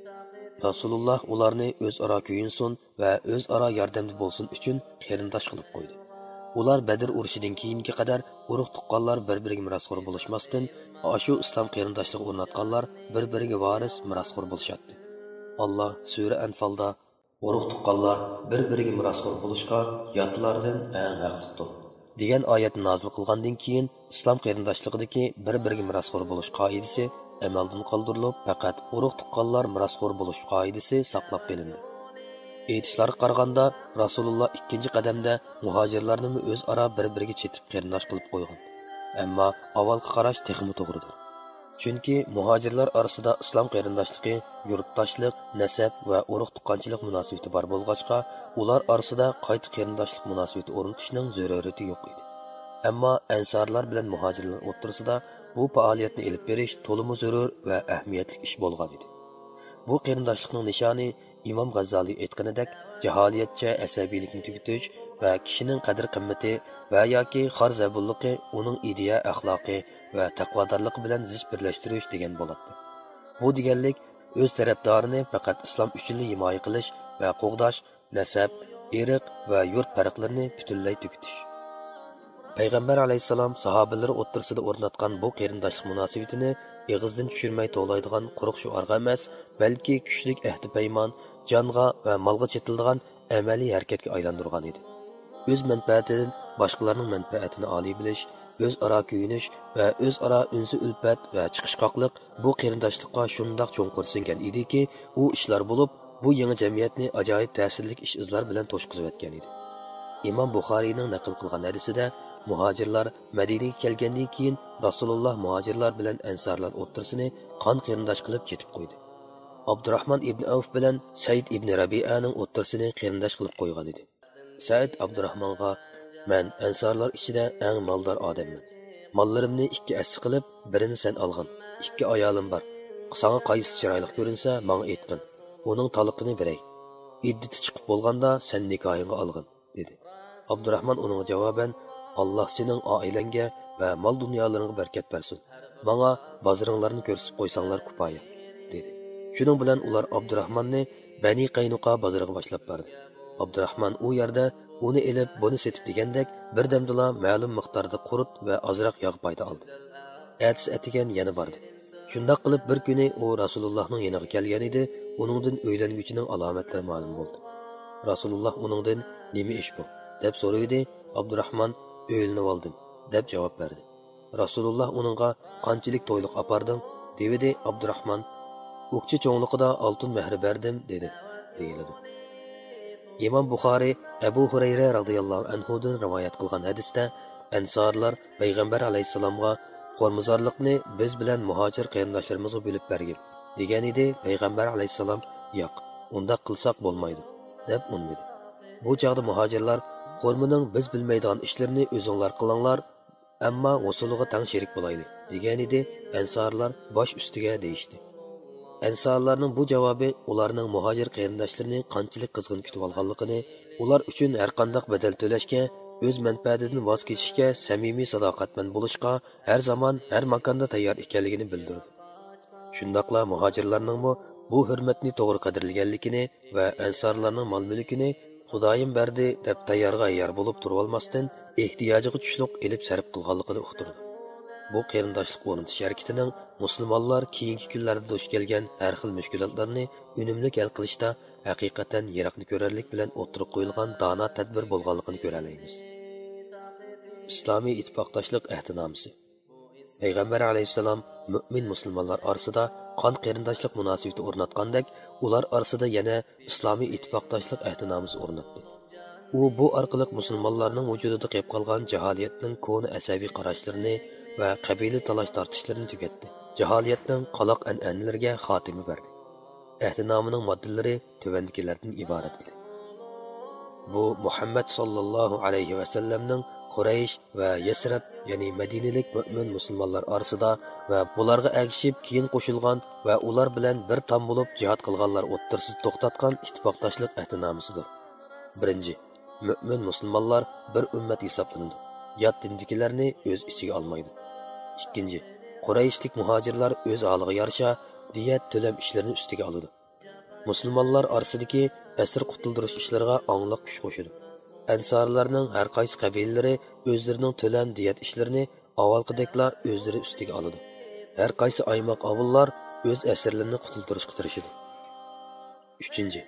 Rasululloh ularni o'zaro kuyinsin va o'zaro yordamda bo'lsin uchun qarindosh qilib qo'ydi. Ular Badr urushidan keyinga qadar urug' tuqqanlar bir-biriga mirosxo'r bo'lishmasdan, shu islom qarindoshligi o'rnatganlar bir-biriga varis mirosxo'r bo'lishadi. Alloh sura Anfalda urug' tuqqanlar bir-biriga mirosxo'r bo'lishga yotlardan eng haqliqdir degan oyatni nozil qilgandan keyin islom qarindoshligidagi bir-biriga mirosxo'r bo'lish qoidasi amaldan qoldirilib, faqat urug' tuqqanlar mirosxo'r bo'lish qoidasi saqlab qolindi. Aytishlarga qaraganda Rasululloh ikkinchi qadamda muhojirlarni o'zaro bir-biriga chetib qarindosh qilib qo'ygan. Ammo avvalgi qarash texmi to'g'ridir. Chunki muhojirlar orasida islom qarindoshligi, yurtdoshlik, nasab va urug' tuqqanchilik munosabati bor bo'lg'achqa, ular orasida qayta qarindoshlik munosabati o'rnatishning zarurati yo'q edi. Ammo ansorlar bilan muhojirlar o'rtasida bu faoliyatni olib berish to'liq zarur va ahamiyatli ish bo'lgan edi. Bu qarindoshlikning nishoni İmam G'azzali aytganidek, jaholiyatcha asabiylikni tugutish va kishining qadr-qimmati va yoki xor zabulligi uning ideya, axloqi va taqvodorligi bilan zich birlashtirish degan bo'ladi. Bu deganlik o'z tarafdorini faqat islom uchun himoya qilish va qo'g'dash, nasab, irq va yurt farqlarini butunlay tugutish. Payg'ambar alayhisalom sahobalari o'rtasida o'rnatgan bu qarindoshlik munosabatini eg'izdan tushirmay to'laydigan quruq shuarga emas, balki kuchlik ahdi paymon, jonga va molga chetiladigan amaliy harakatga aylantirgan edi. O'z manfaatidan boshqalarning manfaatini oliy bilish, o'zaro kuyinish va o'zaro unsi ulfat va chiqishqoqlik bu qarindoshlikqa shundoq cho'nqur singan ediki, u ishlar bo'lib, bu yangi jamiyatni ajoyib ta'sirli ish izlar bilan to'shqizib o'tgan edi. Imom Buxoriyning naql qilgan hadisida muhojirlar Madinaga kelgandan keyin Rasululloh muhojirlar bilan ansorlar o'rtasini qon qarindosh qilib ketib qo'ydi. Abdurrahman ibn Avf bilan Said ibn Rabi'aning o'rtasini qarindosh qilib qo'ygan edi. Said Abdurrahmonga: "Men ansorlar ichida eng moldor odamman. Mollarimni ikki asli qilib, birini sen olgin. Ikki ayolim bor. Sana qaysi chiroyli ko'rinsa, menga aytgin. Uning taliqini beray. Iddati chiqib bo'lganda sen nikohingga olgin", dedi. Abdurrahman uningga javoban: "Alloh sening oilangga va mol dunyolaringga barkat bersin. Menga bozoringlarni ko'rsatib qo'ysanglar kifoya", dedi. Shuning bilan ular Abdurrahmanni Bani Qaynuqa bozoriga boshlab berdi. Abdurrahman u yerda uni elib, buni setib degandek birdamdala ma'lum miqdorda qurut va ozroq yog' payda oldi. Ertasi atigan yana bordi. Shundoq qilib bir kuni u Rasulullohning yoniga kelgan edi, uningdan o'ylanguchining alomatlari ma'lum bo'ldi. Rasululloh uningdan "Nima ish bu?" deb so'raydi. Abdurrahman "O'ylanib oldim" deb javob berdi. Rasululloh uningga "Qanchalik to'yliq aparding?" dedi. Abdurrahman "O'qchi cho'ngliqida oltin mahri berdim" dedi, deyiladi. İmam Buxoriy Abu Hurayra radhiyallohu anhudan rivoyat qilgan hadisda ansorlar payg'ambar alayhisalomga qo'rmizorlikni biz bilan muhojir qarindoshlarimizga bo'lib bergin degan edi. Payg'ambar alayhisalom "Yo'q, unda qilsak bo'lmaydi" deb unmadi. Bu chaqda muhojirlar "Qo'rmining biz bilmaydigan ishlarini o'zinglar qilinglar" Ammo usuliga tang sherik bo'layli degan edi. Ansorlar bosh ustiga deyishdi. Ansorlarning bu javobi ularning muhojir qarindoshlarini qanchalik qizg'in kutib olganligini, ular uchun har qanday bedel to'lashga, o'z manfaatidan voz kechishga, samimiy sadoqatmand bo'lishga har zamon, har makonda tayyor ekanligini bildirdi. Shundaqla muhojirlarning bu hurmatni to'g'ri qadrlaganligini va ansorlarning mol-mulkini Xudoyim berdi deb tayyorga ayyor bo'lib turib olmasdan ehtiyojiga tushliq elib sarf qilganligini uqtirdi. Bu qarindoshlik o'rnatish harakatining musulmonlar keyingi kunlarda duch kelgan har xil mushkulotlarni unumli hal qilishda haqiqatan yiroqni ko'rarlik bilan o'tirib qo'yilgan dono tadbir bo'lganligini ko'ra olamiz. Islomiy ittifoqdoshlik ahdnomasi. Payg'ambar alayhissalom mu'min musulmonlar orasida qon qarindoshlik munosabati o'rnatgandek, ular orasida yana islomiy ittifoqdoshlik ahdnomasi o'rnatdi. U bu orqali musulmonlarning vujudida qolib qolgan jaholiyatning ko'ni asabiy qarashlarini va qabila talash tortishlarini tugatdi. Jaholiyatning qaloq an'analariga xotima berdi. Ahdnomining moddalari tuvandikilardan iborat edi. Bu Muhammad sallallohu alayhi va sallamning Quraysh va Yasrab, ya'ni Madinalik mu'min musulmonlar orasida va bularga agishib keyin qo'shilgan va ular bilan bir tam bo'lib jihad qilganlar o'ttirsiz to'xtatgan ittifoqdoshlik ahdnomasidir. Birinchi, mu'min musulmonlar bir ummat hisoblanadi. Yot dindikilarni o'z ichiga olmaydi. Ikkinchi, Qurayshlik muhojirlar o'z holiga yarasha diyat to'lam ishlarini ustiga oladi. Musulmonlar orasidagi asir qutuldirish ishlariga angliq kuch qo'shadi. Ansorlarning har qaysi qabilalari o'zlarining to'lam diyat ishlarini avvalgidekla o'zlari ustiga oladi. Har qaysi aymoq avullar o'z asirlarini qutultirishga tirishadi. Uchinchi,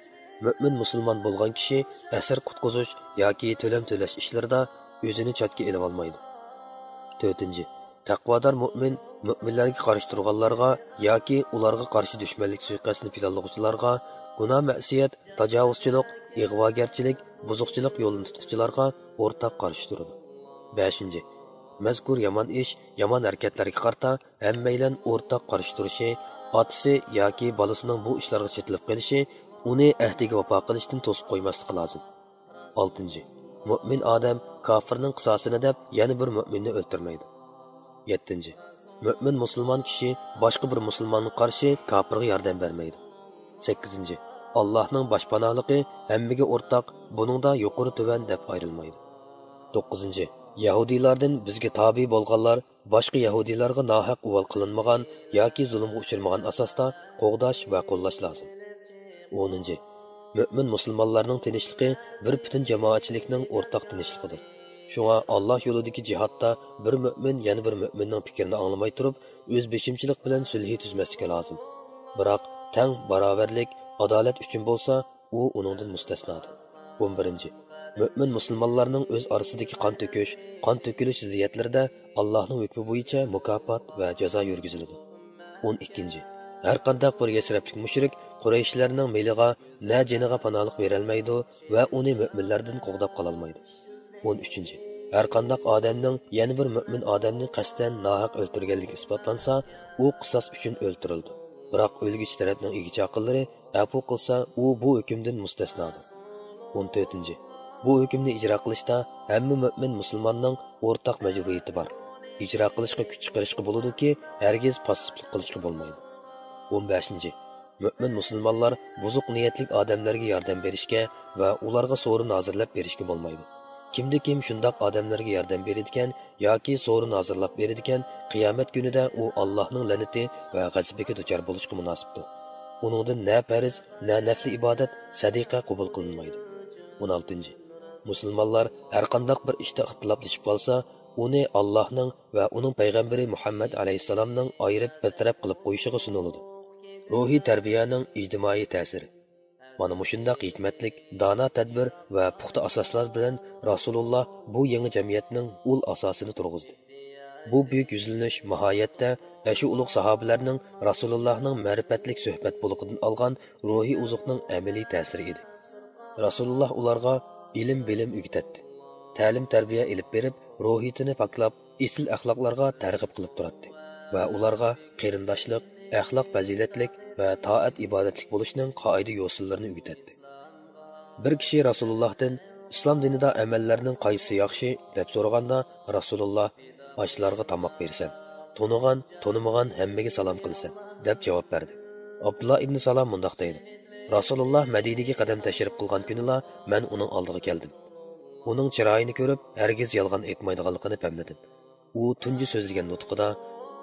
mu'min musulmon bo'lgan kishi asir qutqizish yoki to'lam to'lash ishlarida o'zini chatga elib olmaydi. To'rtinchi, taqvodor mu'minlarga qarshi turganlarga yoki ularga qarshi dushmanlik suiqasdini planlovchilarga, gunoh ma'siyat, tajovuzchilik, ig'vogarchilik, buzuqchilik yo'lini tutuvchilarga o'rtaq qarshi turadi. 5. Mazkur yomon ish, yomon harakatlarga qarta hammaylan o'rtaq qarshi turishi, otasi yoki bolasining bu ishlarga chetilib qolishi, uni ahdiga vafo qilishdan to'sib qo'ymasligi lozim. 6. Mu'min odam kofirning qisosini deb yana bir mu'minni o'ldirmaydi. 7. Mu'min musulmon kishi boshqa bir musulmonga qarshi kofirga yordam bermaydi. 8. Allohning boshpanaligi hammaga o'rtaq, buningda yuqori tuvan deb ayrilmaydi. 9. Yahudiylardan bizga tabi bo'lganlar boshqa yahudiylarga nohaq uvol qilinmagan yoki zulmga uchirmagan asosda qo'g'dash va qo'llash lozim. 10. Mu'min musulmonlarning tinchligi bir butun jamoatchilikning o'rtaq tinchligidir. Shunga Alloh yo'lidagi jihodda bir mu'min yana bir mu'minning fikrini anglamay turib, o'z beshimchilik bilan sulh tuzmasligi lozim. Biroq tang barobarlik, adolat uchun bo'lsa, u uningdan mustasnodir. 11. Mu'min musulmonlarning o'z orasidagi qon to'kilish ziddiyatlarida Allohning hukmi bo'yicha mukofot va jazo yurgiziladi. 12. Har qanday bir yasrablik mushrik Qurayshlarning meliga na jiniga panolik berolmaydi va uni mu'minlardan qo'g'dab qola olmaydi. 13. Har qanday odamning yana bir mu'min odamni qasddan nohaq o'ldirganligi isbotlansa, u qisos uchun o'ldirildi. Biroq o'lgich tarafning egichi aqllari afu qilsa, u bu hukmdan mustasnodir. 14. Bu hukmni ijro qilishda hamma mu'min musulmonning o'rtaq majburiyati bor. Ijro qilishga kuch chiqarishga bo'ladi-ki, hargiz passivlik qilishga bo'lmaydi. 15. Mu'min musulmonlar buzuq niyatlik odamlarga yordam berishga va ularga sovrin hozirlab berishga bo'lmaydi. Kimda-kim shundoq odamlarga yordam beradigan yoki sovrin hozirlab beradigan, qiyomat kunida u Allohning la'nati va g'azabiga duchor bo'lishga munosibdir. Uningdan na farz, na nafli ibodat, sadiqa qabul qilinmaydi. 16. Musulmonlar har qanday bir ishda ixtiloflashib qolsa, uni Allohning va uning payg'ambari Muhammad alayhisalomning ayirib bir taraf qilib qo'yishiga suniladi. Ruhiy tarbiyaning ijtimoiy ta'siri. Mana mushundaq hikmatlik, dono tadbir va puxta asoslar bilan Rasululloh bu yangi jamiyatning ul asosini turg'izdi. Bu buyuk yuzlanish nihoyatda shu ulug' sahobalarning Rasulullohning ma'rifatlik suhbat buluqidan olgan ruhiy uzuqning amaliy ta'siri edi. Rasululloh ularga ilm-bilim o'rgatdi. Ta'lim-tarbiya ilib berib, ruhiyatini paklab, asl axloqlarga targ'ib qilib turadi va ularga qarindoshlik, axloq fazilatlik va toat ibodatlik bo'lishning qoida yo'sillarini o'rgatdi. Bir kishi Rasulullohdan islom dinida amallarning qaysi yaxshi deb so'raganda, Rasululloh ochlarga tomoq bersan, to'nigan, to'nimagan hammaga salom qilsan, deb javob berdi. Abdullah ibn Salam mundoq deydi: Rasululloh Madinaga qadam tashrif qilgan kunila men uning oldiga keldim. Uning chiroyini ko'rib, hargiz yolg'on aytmaydiganligini pamladim. U tunji so'zlagan nutqida: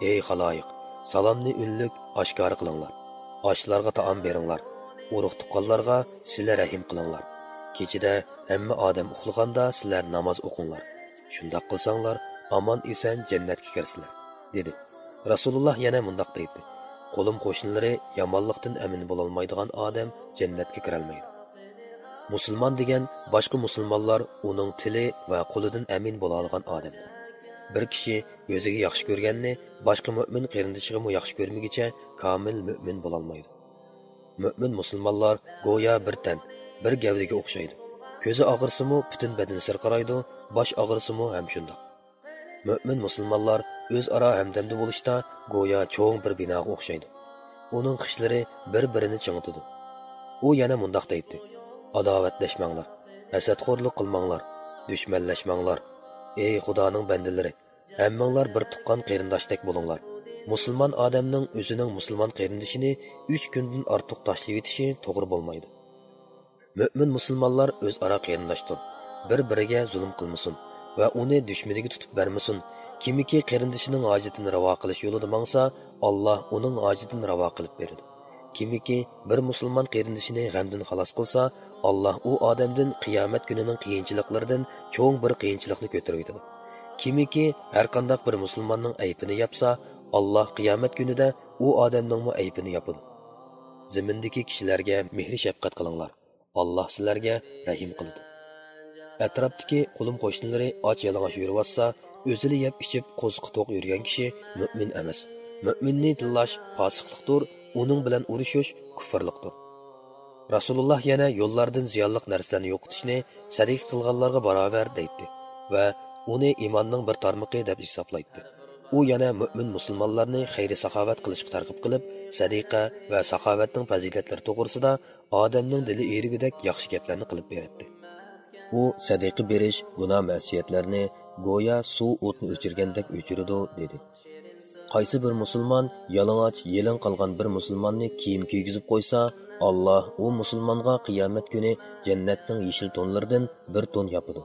"Ey xaloyiq, salomni unlik oshkor qilinglar. Ochlarga taom beringlar. Urug' tuqqanlarga sizlar rahim qilinglar. Kechida hamma odam uxlaganda sizlar namoz o'qinglar. Shundoq qilsanglar, omon eson jannatga kirsizlar", dedi. Rasululloh yana mundoq deydi: "Qo'lim qo'shnilari yomonlikdan amin bo'lolmaydigan odam jannatga kira olmaydi." Musulmon degan boshqa musulmonlar uning tili va qo'lidan amin bo'la olgan odamdir. Bir kishi o'ziga yaxshi ko'rganni boshqa mu'min qarindoshiga yaxshi ko'rmagicha komil mu'min bo'la olmaydi. Mu'min musulmonlar go'yo bir tan, bir gavdaga o'xshaydi. Ko'zi og'rirsimi butun badani sirqiraydi, bosh og'rirsimi ham shundoq. Mu'min musulmonlar o'zaro hamdamda bo'lishda go'yo cho'ng bir binoga o'xshaydi. Uning xishlari bir-birini chingitadi. U yana mundoq deydi: "Adovatlashmanglar, hasadxo'rlik qilmanglar, dushmanlashmanglar. Ey Xudoning bandalari, hammanglar bir tuqqan qarindoshdek bo'linglar. Musulmon odamning o'zining musulmon qarindishini 3 kundan ortiq tashlab etishi to'g'ri bo'lmaydi. Mu'min musulmonlar o'zaro qarindoshdir. Bir-biriga zulm qilmasin va uni dushmaniga tutib bermasin. Kimiki qarindishining hojatini ravo qilish yo'lida mangsa, Alloh uning hojatini ravo qilib beradi. Kimiki bir musulmon qarindishini g'amdan xalos qilsa, Alloh u odamdan qiyomat kunining qiyinchiliklaridan cho'ng bir qiyinchilikni ko'tarib yetadi. Kimiki har qanday bir musulmonning aybini yapsa, Alloh qiyomat kunida u odamning aybini yapadi. Zimindagi kishilarga mehr shafqat qilinglar. Alloh sizlarga rahim qiladi. Atrofdagi qo'lim qo'shnilari och yalang'och yuribsa, o'zini yeb ichib qo'ziqi to'q yurgan kishi mu'min emas. Mu'minni tillash fosiqlikdir, uning bilan urushish kufrlikdir. Rasululloh yana yo'llardan ziyonli narsalarni yo'qotishni sadiq qilganlarga barobar deydi va uni iymonning bir tarmoqi deb hisoblaydi. U yana mu'min musulmonlarni xayri saxovat qilishga targ'ib qilib, sadiqa va saxovatning fazilatlari to'g'risida odamning dili erigidek yaxshi gaplarni qilib beradi. U sadiqa berish gunoh ma'siyatlarni go'yo suv o'tni o'chirgandek o'chiradi, dedi. Qaysi bir musulmon yalang'och yelin qolgan bir musulmonni kiyim kiygizib qo'ysa, Alloh u musulmonga qiyomat kuni jannatning yeshil tonlaridan bir ton yapadi.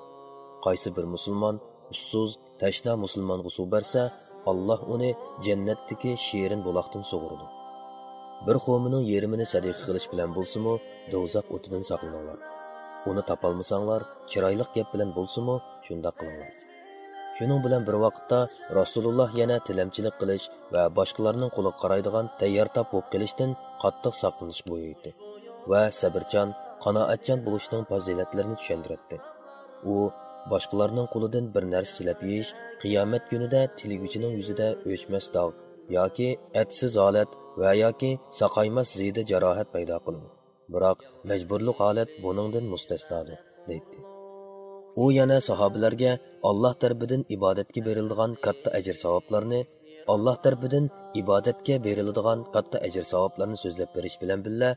Qaysi bir musulmon ussuz, tashna musulmonga suv bersa, Alloh uni jannatdagi shirin buloqdan sug'uradi. Bir xo'mining yerimini sadiqa qilish bilan bo'lsa-mu, do'zax o'tidan saqlaninglar. Uni topolmasanglar, chiroyli gap bilan bo'lsa-mu, shunday qilinglar. Shuning bilan bir vaqtda Rasululloh yana tilamchilik qilish va boshqalarning qo'liga qaraydigan tayyor tap bo'lib qilishdan qattiq saqlanish buyurdi va sabrchan, qanoatchan bo'lishning fazilatlarini tushuntirdi. U boshqalarning qo'lidan bir narsa silab yeyish qiyomat kunida tiliguchining yuzida o'chmas dog' yoki atsiz holat va yoki saqaymas ziyda jarohat paydo qiladi. Biroq majburlik holat buningdan mustasnodir, deydi. U yana sahobalarga Alloh tarafidan ibodatga beriladigan katta ajr savoblarni, Alloh tarafidan ibodatga beriladigan katta ajr savoblarni so'zlab berish bilan billa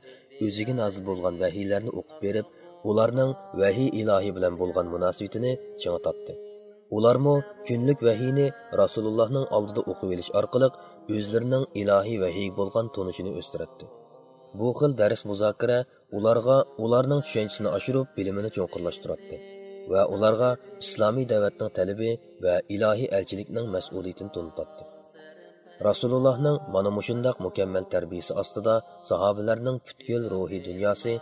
o'ziga nozil bo'lgan vahiylarni o'qib berib, ularning vahiy ilohiy bilan bo'lgan munosabatini ching'atdi. Ularmo kunlik vahiyni Rasulullohning oldida o'qib olish orqali o'zlarining ilohiy vahiy bo'lgan tonishini o'stiradi. Bu xil dars muzokara ularga ularning tushunchasini oshirib, bilimini cho'nqirlashtiradi va ularga islomiy da'vatning talabi va ilohiy elchilikning mas'uliyatini tunutadi. Rasulullohning mana mushundaq mukammal tarbiyasi ostida sahobalarning butkul ruhiy dunyosi,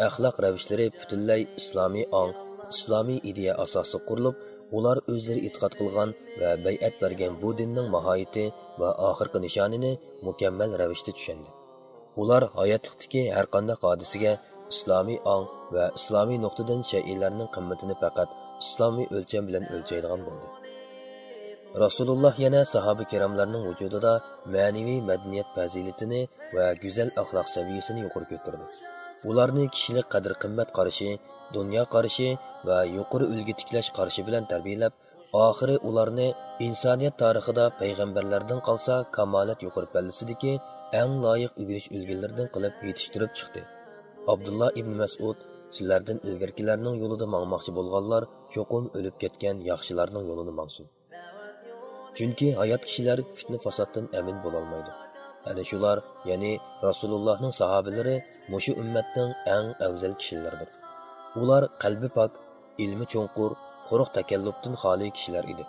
axloq ravishlari butunlay islomiy ong, islomiy ideya asosi qurilib, ular o'zlari e'tiqod qilgan va bay'at bergan bu dinning mohiyati va oxirgi nishonini mukammal ravishda tushundi. Ular hayotlikdagi har qanday hodisiga islomiy ong va islomiy nuqtadan shay'larning qimmatini faqat islomiy o'lcham bilan o'lchaydigan bo'ldi. Rasululloh yana sahoba kiramlarning vujudida ma'naviy madaniyat fazilatini va go'zal axloq saviyasini yuqori ko'tardi. Ularni kishilik qadr-qimmat qarashi, dunyo qarashi va yuqori ulgi tiklash qarashi bilan tarbiyalab, oxiri ularni insoniyat tarixida payg'ambarlardan qolsa kamolat yuqori pallasidagi eng loyiq o'g'ilish ulgilaridan qilib yetishtirib chiqdi. Abdullah ibn Mas'ud: "Sizlardan ilgirkilarning yo'lida mangmoqchi bo'lganlar cho'qim o'lib ketgan yaxshilarning yo'lini mangsin." Chunki hayot kishilar fitna fasoddan amin bo'lolmaydi. Ana shular, ya'ni Rasulullohning sahobalari mushu ummatning eng afzal kishilaridir. Ular qalbi pok, ilmi cho'nqur, quruq takallubdan xoli kishilar edi.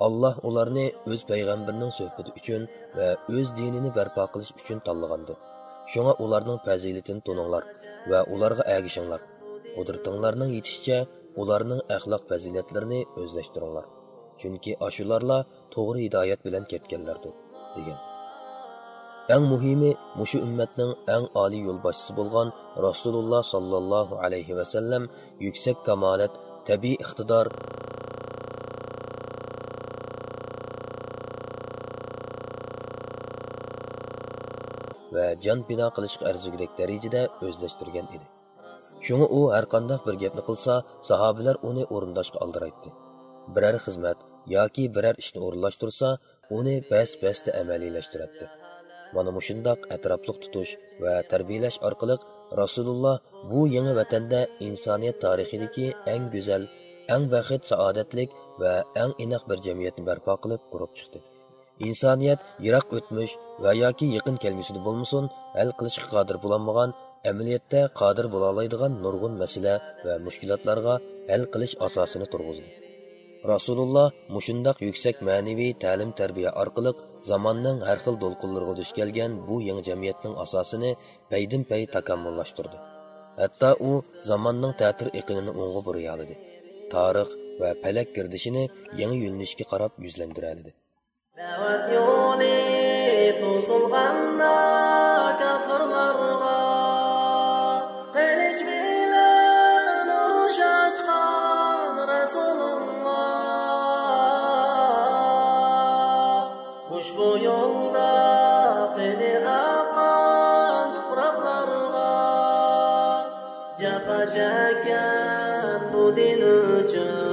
Allah ularni o'z payg'ambarining suhbati uchun va o'z dinini barpo qilish uchun tanlagandi. Shunga ularning fazilatini toninglar va ularga agishinglar. Qudratinglarning yetishicha ularning axloq fazilatlarini o'zlashtiringlar. Chunki ashularla to'g'ri hidoyat bilan ketganlardir, degan. Eng muhimi mushu ummatning eng oliy yo'lboshchisi bo'lgan Rasululloh sallallohu alayhi va sallam yuksak kamolat, tabiiy iqtidor va jon bino qilishga arzigulik darajada o'zlashtirgan edi. Shunga u har qanday bir gapni qilsa, sahobalar uni o'rindashga aldiraydi. Biror xizmat yoki biror ishni o'rinlashtirsa, uni bas-basda amaliylashtiradi. Mana mushundoq atrofliq tutish va tarbiyalash orqali Rasululloh bu yangi vatanda insoniyat tarixidagi eng go'zal, eng baxit, saodatlik va eng inoq bir jamiyatni barpo qilib qurib chiqdi. İnsaniyat yiroq o'tmish va yoki yaqin kelgusida bo'lmasin, hal qilishga qodir bo'lmagan, amaliyotda qodir bo'la oladigan nurg'un masala va mushkulotlarga hal qilish asosini turg'izdi. Rasululloh mushundoq yuksak ma'naviy ta'lim-tarbiya orqali zamonning har xil to'lqinlariga duch kelgan bu yangi jamiyatning asosini paydin-pay takomillashtirdi. Hatto u zamonning ta'tir iqinini o'ng'i buriya oldi. Tarix va falak girdishini yangi yo'nalishga qarab yuzlantiradi. Da'vat yo'li to'silganda kafirlarga qilich bilan urush ochgan Rasululloh ushbu yo'lda qini oqqan tuproqlarga jafo chekkan bu din uchun